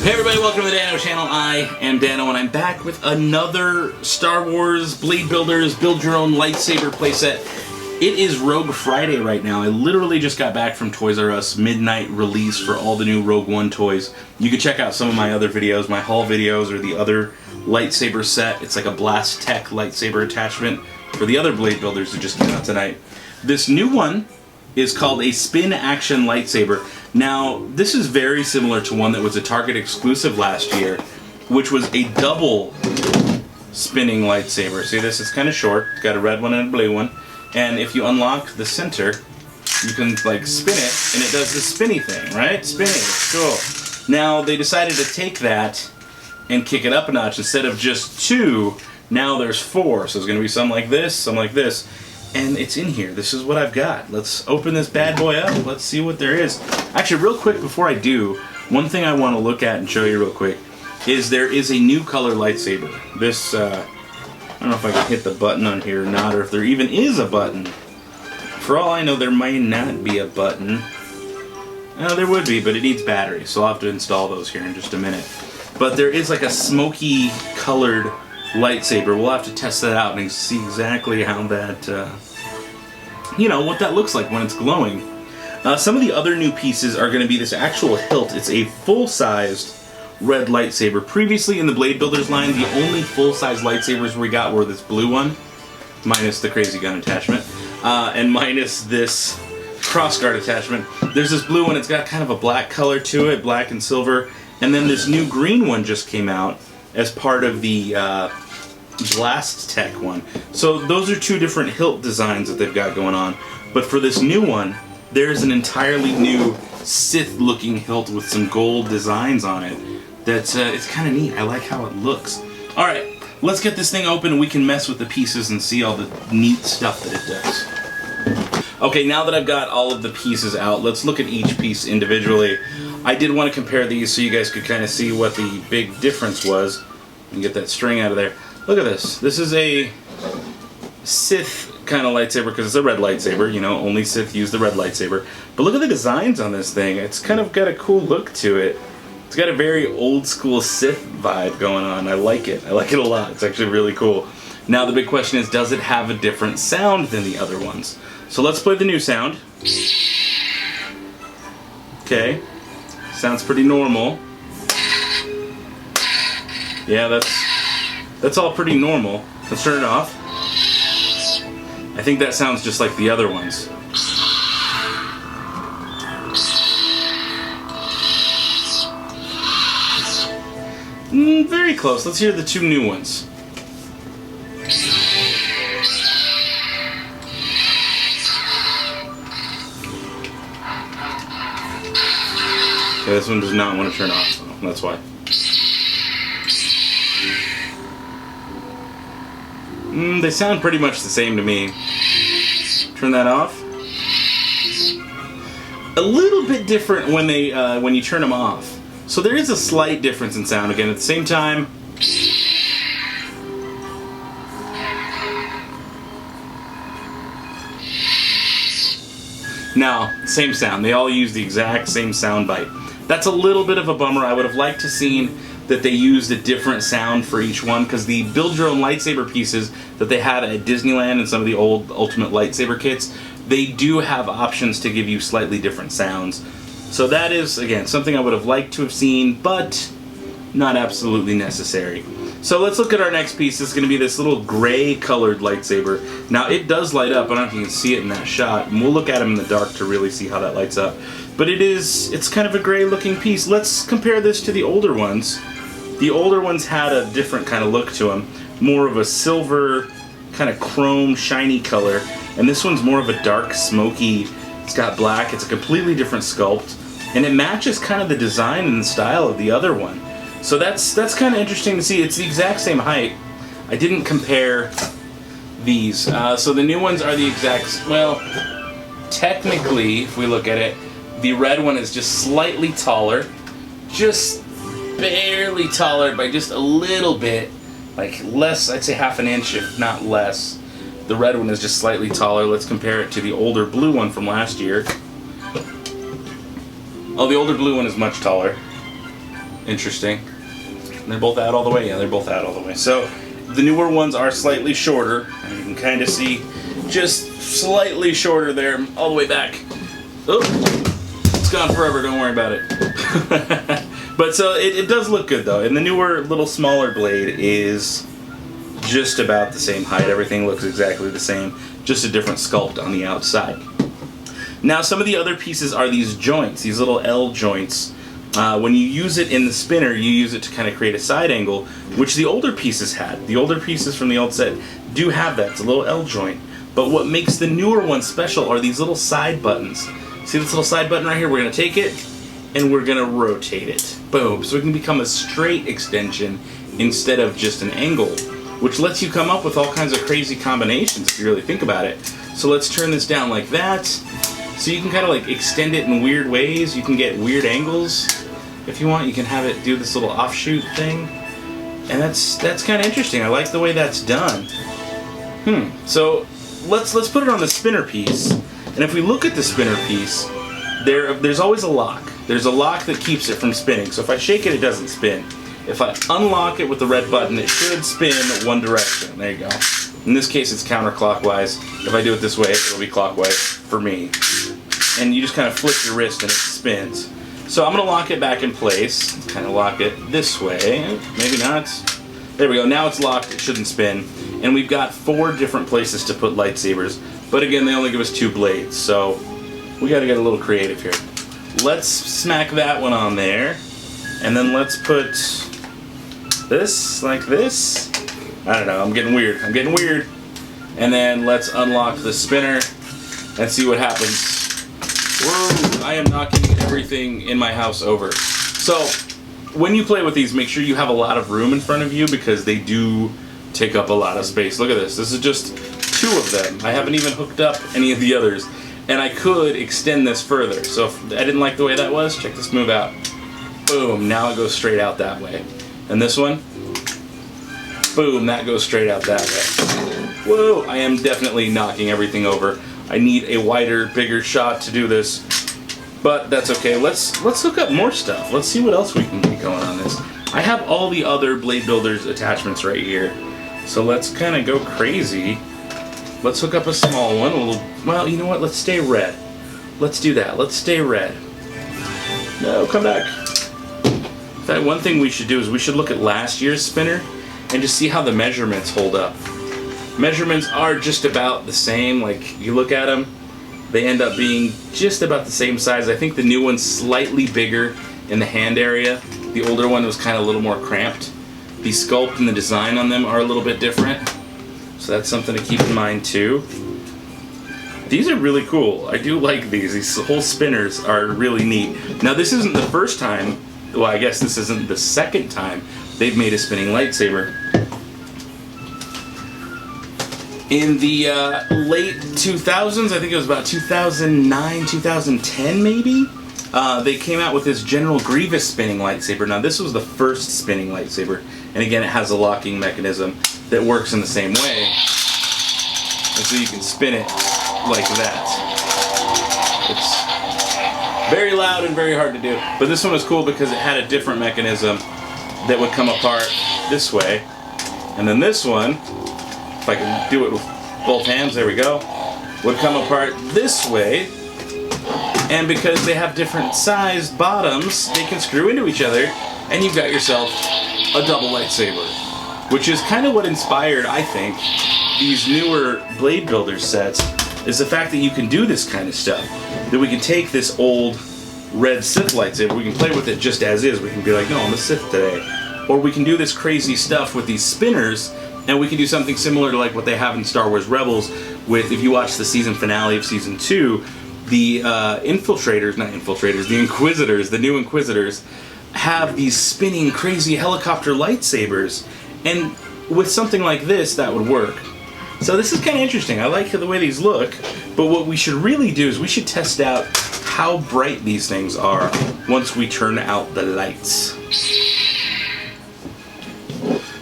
Hey everybody, welcome to the Dano channel. I am Dano and I'm back with another Star Wars Blade Builders Build Your Own Lightsaber playset. It is Rogue Friday right now. I literally just got back from Toys R Us midnight release for all the new Rogue One toys. You can check out some of my other videos, my haul videos, or the other lightsaber set. It's like a Blast Tech lightsaber attachment for the other Blade Builders that just came out tonight. This new one is called a Spin Action Lightsaber. Now, this is very similar to one that was a Target exclusive last year, which was a double spinning lightsaber. See this? It's kind of short. It's got a red one and a blue one. And if you unlock the center, you can like spin it, and it does the spinny thing, right? Spinning. It's cool. Now, they decided to take that and kick it up a notch. Instead of just two, now there's four. So there's going to be some like this, some like this. And it's in here. This is what I've got. Let's open this bad boy up. Let's see what there is. Actually, real quick before I do, one thing I want to look at and show you real quick is there is a new color lightsaber. This, I don't know if I can hit the button on here or not, or if there even is a button. For all I know, there might not be a button. No, there would be, but it needs batteries, so I'll have to install those here in just a minute. But there is like a smoky colored lightsaber. We'll have to test that out and see exactly how that, you know, what that looks like when it's glowing. Some of the other new pieces are going to be this actual hilt. It's a full-sized red lightsaber. Previously in the Blade Builders line, the only full-size lightsabers we got were this blue one, minus the crazy gun attachment, and minus this crossguard attachment. There's this blue one. It's got kind of a black color to it, black and silver, and then this new green one just came out as part of the Blast Tech one. So those are two different hilt designs that they've got going on. But for this new one, there's an entirely new Sith-looking hilt with some gold designs on it. That's it's kind of neat. I like how it looks. All right, let's get this thing open and we can mess with the pieces and see all the neat stuff that it does. Okay, now that I've got all of the pieces out, let's look at each piece individually. I did want to compare these so you guys could kind of see what the big difference was. And get that string out of there. Look at this. This is a Sith kind of lightsaber because it's a red lightsaber. You know, only Sith use the red lightsaber. But look at the designs on this thing. It's kind of got a cool look to it. It's got a very old school Sith vibe going on. I like it. I like it a lot. It's actually really cool. Now the big question is, does it have a different sound than the other ones? So let's play the new sound. Okay. Sounds pretty normal. Yeah, that's all pretty normal. Let's turn it off. I think that sounds just like the other ones. Very close. Let's hear the two new ones. Okay, this one does not want to turn off, so that's why. They sound pretty much the same to me. Turn that off. A little bit different when they when you turn them off. So there is a slight difference in sound. Again, at the same time. No, same sound. They all use the exact same sound bite. That's a little bit of a bummer. I would have liked to seen that they used a different sound for each one, because the Build Your Own Lightsaber pieces that they had at Disneyland and some of the old Ultimate Lightsaber kits, they do have options to give you slightly different sounds. So that is, again, something I would have liked to have seen, but not absolutely necessary. So let's look at our next piece. This is going to be this little gray colored lightsaber. Now it does light up. I don't know if you can see it in that shot, and we'll look at them in the dark to really see how that lights up. But it's kind of a gray looking piece. Let's compare this to the older ones. The older ones had a different kind of look to them, more of a silver, kind of chrome, shiny color, and this one's more of a dark, smoky, it's got black, it's a completely different sculpt, and it matches kind of the design and the style of the other one. So that's kind of interesting to see. It's the exact same height. I didn't compare these. So the new ones are the exact, well, technically, if we look at it, the red one is just slightly taller, just barely taller by just a little bit, like less, I'd say half an inch if not less. The red one is just slightly taller. Let's compare it to the older blue one from last year. Oh, the older blue one is much taller. Interesting. And they're both out all the way? Yeah, they're both out all the way. So, the newer ones are slightly shorter. And you can kind of see just slightly shorter there, all the way back. Oh, it's gone forever, don't worry about it. But so, it does look good though. And the newer, little smaller blade is just about the same height. Everything looks exactly the same, just a different sculpt on the outside. Now, some of the other pieces are these joints, these little L joints. When you use it in the spinner, you use it to kind of create a side angle, which the older pieces had. The older pieces from the old set do have that. It's a little L joint. But what makes the newer one special are these little side buttons. See this little side button right here? We're going to take it and we're going to rotate it. Boom. So it can become a straight extension instead of just an angle, which lets you come up with all kinds of crazy combinations if you really think about it. So let's turn this down like that. So you can kind of like extend it in weird ways. You can get weird angles. If you want, you can have it do this little offshoot thing. And that's kind of interesting. I like the way that's done. So let's put it on the spinner piece. And if we look at the spinner piece, there's always a lock. There's a lock that keeps it from spinning. So if I shake it, it doesn't spin. If I unlock it with the red button, it should spin one direction. There you go. In this case, it's counterclockwise. If I do it this way, it'll be clockwise for me. And you just kind of flick your wrist and it spins. So I'm going to lock it back in place. Kind of lock it this way. Maybe not. There we go. Now it's locked. It shouldn't spin. And we've got 4 different places to put lightsabers. But again, they only give us 2 blades. So we got to get a little creative here. Let's smack that one on there. And then let's put this like this. I don't know. I'm getting weird. And then let's unlock the spinner and see what happens. Whoa, I am knocking everything in my house over. So, when you play with these, make sure you have a lot of room in front of you because they do take up a lot of space. Look at this. This is just 2 of them. I haven't even hooked up any of the others. And I could extend this further. So if I didn't like the way that was, check this move out. Boom, now it goes straight out that way. And this one, boom, that goes straight out that way. Whoa, I am definitely knocking everything over. I need a wider, bigger shot to do this, but that's okay. Let's hook up more stuff. Let's see what else we can get going on this. I have all the other Blade Builders attachments right here, so let's kind of go crazy. Let's hook up a small one. Well, you know what? Let's stay red. Let's do that. Let's stay red. No, come back. In fact, one thing we should do is we should look at last year's spinner and just see how the measurements hold up. Measurements are just about the same. Like, you look at them, they end up being just about the same size. I think the new one's slightly bigger in the hand area. The older one was kind of a little more cramped. The sculpt and the design on them are a little bit different. So that's something to keep in mind too. These are really cool. I do like these. These whole spinners are really neat. Now this isn't the first time, well I guess this isn't the second time they've made a spinning lightsaber. In the late 2000s, I think it was about 2009, 2010 maybe, they came out with this General Grievous spinning lightsaber. Now this was the first spinning lightsaber, and again it has a locking mechanism that works in the same way. And so you can spin it like that. It's very loud and very hard to do. But this one was cool because it had a different mechanism that would come apart this way. And then this one, if I can do it with both hands, there we go, would come apart this way. And because they have different sized bottoms, they can screw into each other, and you've got yourself a double lightsaber. Which is kind of what inspired, I think, these newer Blade Builder sets, is the fact that you can do this kind of stuff. That we can take this old red Sith lightsaber, we can play with it just as is. We can be like, no, I'm a Sith today. Or we can do this crazy stuff with these spinners, and we can do something similar to like what they have in Star Wars Rebels with, if you watch the season finale of Season 2, the the Inquisitors, the new Inquisitors, have these spinning crazy helicopter lightsabers. And with something like this, that would work. So this is kind of interesting. I like the way these look, but what we should really do is we should test out how bright these things are once we turn out the lights.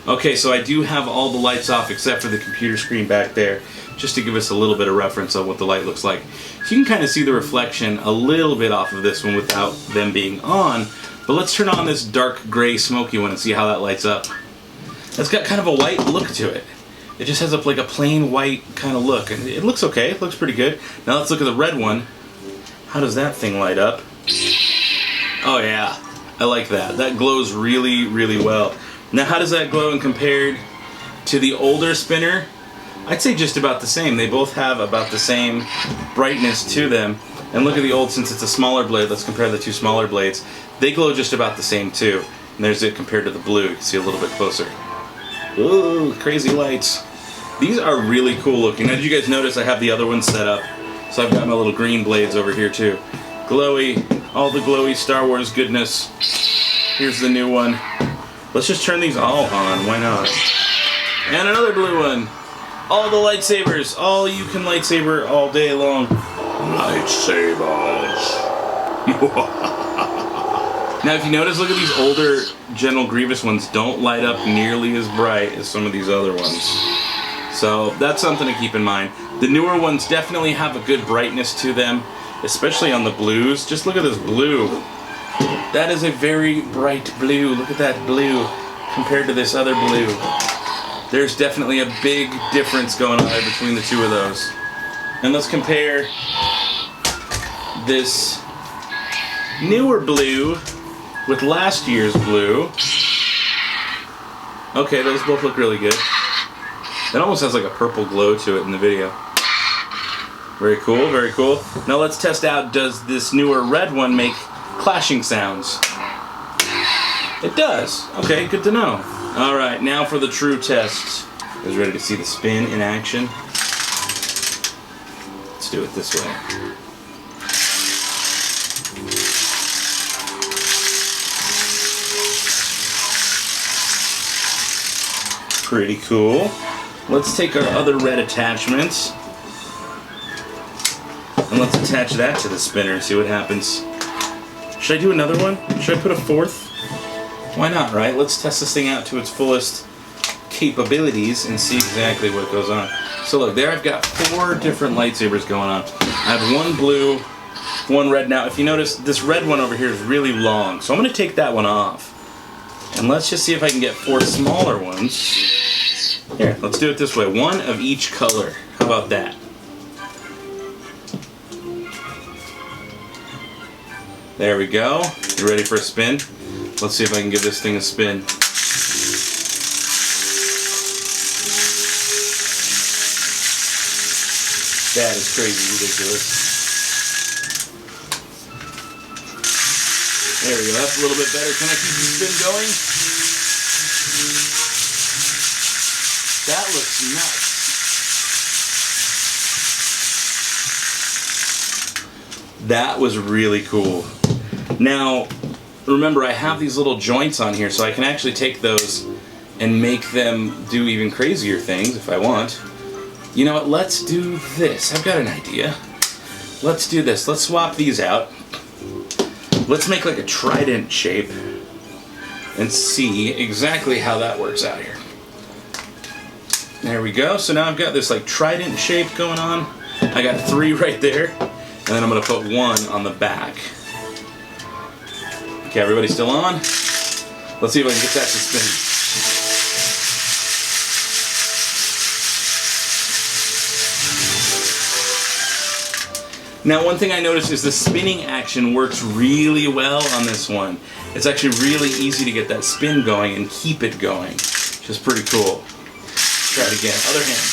Okay, so I do have all the lights off except for the computer screen back there, just to give us a little bit of reference on what the light looks like. So you can kind of see the reflection a little bit off of this one without them being on, But let's turn on this dark gray smoky one and see how that lights up. It's got kind of a white look to it. It just has like a plain white kind of look. And it looks okay, it looks pretty good. Now let's look at the red one. How does that thing light up? Oh yeah, I like that. That glows really, really well. Now how does that glow in compared to the older spinner? I'd say just about the same. They both have about the same brightness to them. And look at the old, since it's a smaller blade, let's compare the two smaller blades. They glow just about the same too. And there's it compared to the blue. You can see a little bit closer. Ooh, crazy lights. These are really cool looking. Now did you guys notice I have the other ones set up? So I've got my little green blades over here too. Glowy, all the glowy Star Wars goodness. Here's the new one. Let's just turn these all on, why not? And another blue one. All the lightsabers, all you can lightsaber all day long. Lightsabers. Now if you notice, look at these older General Grievous ones don't light up nearly as bright as some of these other ones. So that's something to keep in mind. The newer ones definitely have a good brightness to them, especially on the blues. Just look at this blue. That is a very bright blue. Look at that blue compared to this other blue. There's definitely a big difference going on there between the two of those. And let's compare this newer blue with last year's blue. Okay, those both look really good. It almost has like a purple glow to it in the video. Very cool, very cool. Now let's test out, does this newer red one make clashing sounds? It does. Okay, good to know. Alright, now for the true test. You guys ready to see the spin in action? Let's do it this way. Pretty cool. Let's take our other red attachments and let's attach that to the spinner and see what happens. Should I do another one? Should I put a fourth? Why not, right? Let's test this thing out to its fullest capabilities and see exactly what goes on. So look, there I've got 4 different lightsabers going on. I have one blue, one red. Now, if you notice, this red one over here is really long, so I'm going to take that one off. And let's just see if I can get 4 smaller ones. Here, let's do it this way. One of each color. How about that? There we go. You ready for a spin? Let's see if I can give this thing a spin. That is crazy ridiculous. There we go. That's a little bit better. Can I keep the spin going? That looks nuts. That was really cool. Now, remember I have these little joints on here, so I can actually take those and make them do even crazier things if I want. You know what, let's do this. I've got an idea. Let's do this. Let's swap these out. Let's make like a trident shape and see exactly how that works out here. There we go. So now I've got this like trident shape going on. I got 3 right there, and then I'm going to put 1 on the back. Okay, everybody still on? Let's see if I can get that to spin. Now, one thing I noticed is the spinning action works really well on this one. It's actually really easy to get that spin going and keep it going, which is pretty cool. Try it again. Other hand.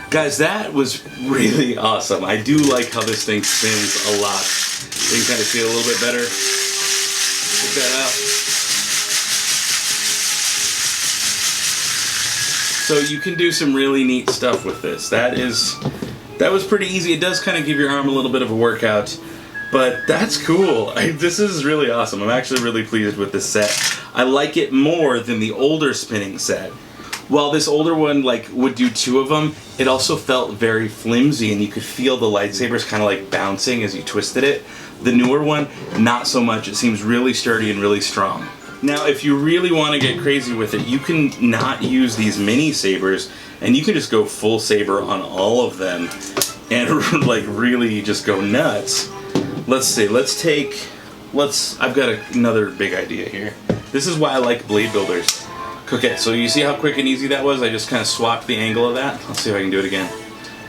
Guys, that was really awesome. I do like how this thing spins a lot. You can kind of see it a little bit better. Check that out. So you can do some really neat stuff with this. That was pretty easy. It does kind of give your arm a little bit of a workout, but that's cool. This is really awesome. I'm actually really pleased with this set. I like it more than the older spinning set. While this older one would do 2 of them, it also felt very flimsy and you could feel the lightsabers kind of like bouncing as you twisted it. The newer one, not so much. It seems really sturdy and really strong. Now, if you really want to get crazy with it, you can not use these mini sabers, and you can just go full saber on all of them, and like really just go nuts. Let's see. I've got another big idea here. This is why I like blade builders. Okay, so you see how quick and easy that was? I just kind of swapped the angle of that. Let's see if I can do it again.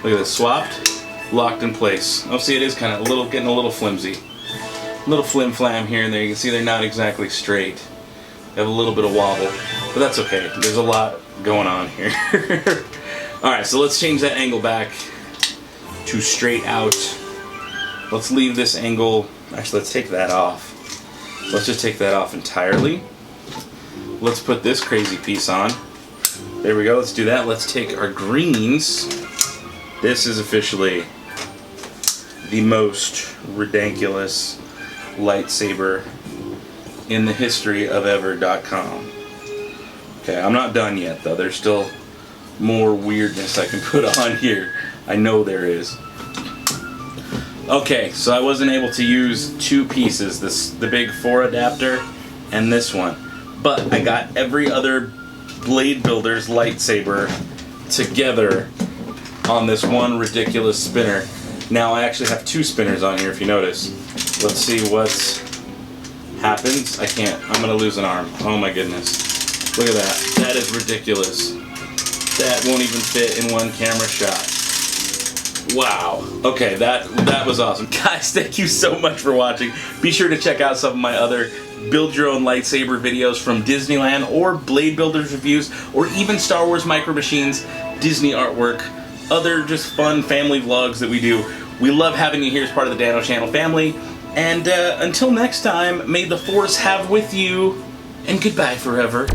Look at this. Swapped, locked in place. Oh, see, it is kind of getting a little flimsy. A little flim flam here and there. You can see they're not exactly straight. They have a little bit of wobble, but that's okay. There's a lot going on here. Alright, so let's change that angle back to straight out. Let's leave this angle. Actually, let's take that off. Let's just take that off entirely. Let's put this crazy piece on. There we go. Let's do that. Let's take our greens. This is officially the most ridiculous lightsaber in the history of ever.com. Okay, I'm not done yet though. There's still more weirdness I can put on here. I know there is. Okay, so I wasn't able to use two pieces, the big 4 adapter and this one. But I got every other Blade Builder's lightsaber together on this one ridiculous spinner. Now I actually have 2 spinners on here if you notice. Let's see what happens. I can't. I'm going to lose an arm. Oh my goodness. Look at that. That is ridiculous. That won't even fit in one camera shot. Wow. Okay, that was awesome. Guys, thank you so much for watching. Be sure to check out some of my other build your own lightsaber videos from Disneyland or Blade Builders reviews or even Star Wars Micro Machines, Disney artwork, other just fun family vlogs that we do. We love having you here as part of the Dano Channel family. And until next time, may the Force have with you, and goodbye forever.